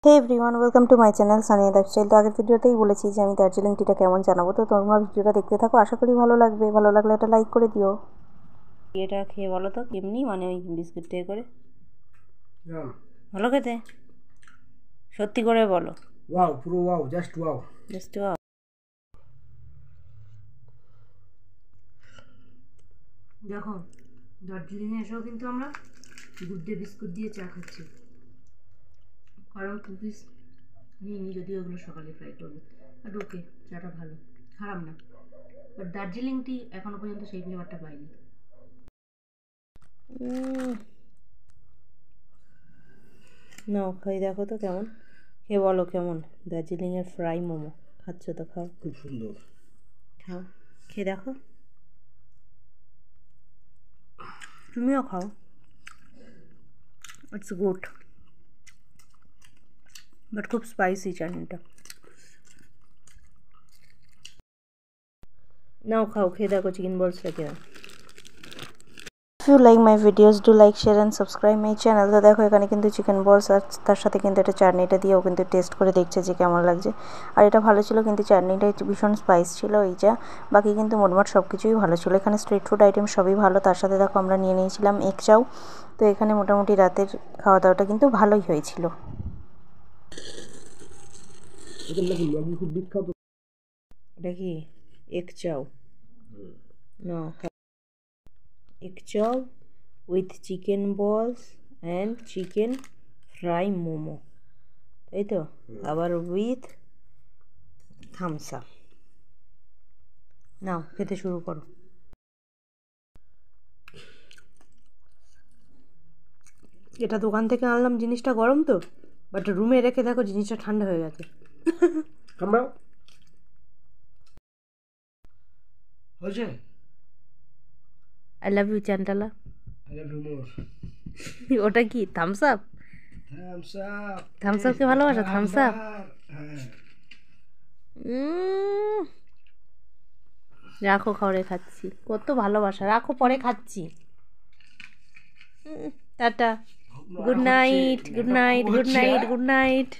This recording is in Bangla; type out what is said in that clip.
Hey everyone, welcome to my channel Sania lifestyle. তো আগের ভিডিওতেই বলেছি যে আমি দার্জিলিং টিটা কেমন জানাবো, তো তোমরা ভিডিওটা দেখতে থাকো, আশা করি ভালো লাগবে। ভালো লাগলে একটা লাইক করে দিও। এটা খেয়ে বলো তো কেমনি, মানে ওই বিস্কুট থেকে করে ভালো খেতে, সত্যি করে বলো। ওয়াও, পুরো ওয়াও, জাস্ট ওয়াও। জাস্ট দেখো, দার্জিলিংয়ে এসেও কিন্তু আমরা গুড ডে বিস্কুট দিয়ে চা খাচ্ছি, কারণ কুকিজ নিয়ে যদিও ওগুলো সকালে ফ্রাই করবো। বাট ওকে, চাটা ভালো, খারাপ না। বাট দার্জিলিং টি এখনো পর্যন্ত সেই ফ্লেভারটা পাইনি। নাও খাই, দেখো তো কেমন, খেয়ে বলো কেমন। দার্জিলিংয়ের ফ্রাই মোমো খাচ্ছ তো, খাও, খুব সুন্দর। খাও, খেয়ে দেখো, তুমিও খাও। ইটস গুড, বাট খুব স্পাইসি চাটনিটা। নাও খাও, খেয়ে দেখো চিকেন বলসটা কিনা। If you like my videos, do like, share and subscribe my channel। তো দেখো এখানে কিন্তু চিকেন বলস আর তার সাথে কিন্তু এটা চাটনিটা দিয়েও কিন্তু টেস্ট করে দেখছে যে কেমন লাগছে। আর এটা ভালো ছিল, কিন্তু চাটনিটা ভীষণ স্পাইস ছিল এইটা। বাকি কিন্তু মোটমাট সব কিছুই ভালো ছিল। এখানে স্ট্রিট ফুড আইটেম সবই ভালো। তার সাথে দেখো আমরা নিয়ে নিয়েছিলাম এগ চাউ। তো এখানে মোটামুটি রাতের খাওয়া দাওয়াটা কিন্তু ভালোই হয়েছিল। খুব বিখ্যাত। এটা কি এগ চাউ? না, এগ চাউ উইথ চিকেন বলস অ্যান্ড চিকেন ফ্রাই মোমো, তাই তো? আবার উইথ থামস আপ। নাও খেতে শুরু করো। এটা দোকান থেকে আনলাম, জিনিসটা গরম তো, বাট রুমে রেখে দেখো জিনিসটা ঠান্ডা হয়ে গেছে। কামড়াও। হয়েছে? আই লাভ ইউ চ্যান্টালা। I love you more. ওটা কি থামস আপ? Thums Up. থামস আপকে ভালোবাসা, থামস আপ। হ্যাঁ। রাখো, খাওয়ারে খাচ্ছি, কত ভালোবাসা, রাখো পরে খাচ্ছি। Tata, good night, good night, good night, good night.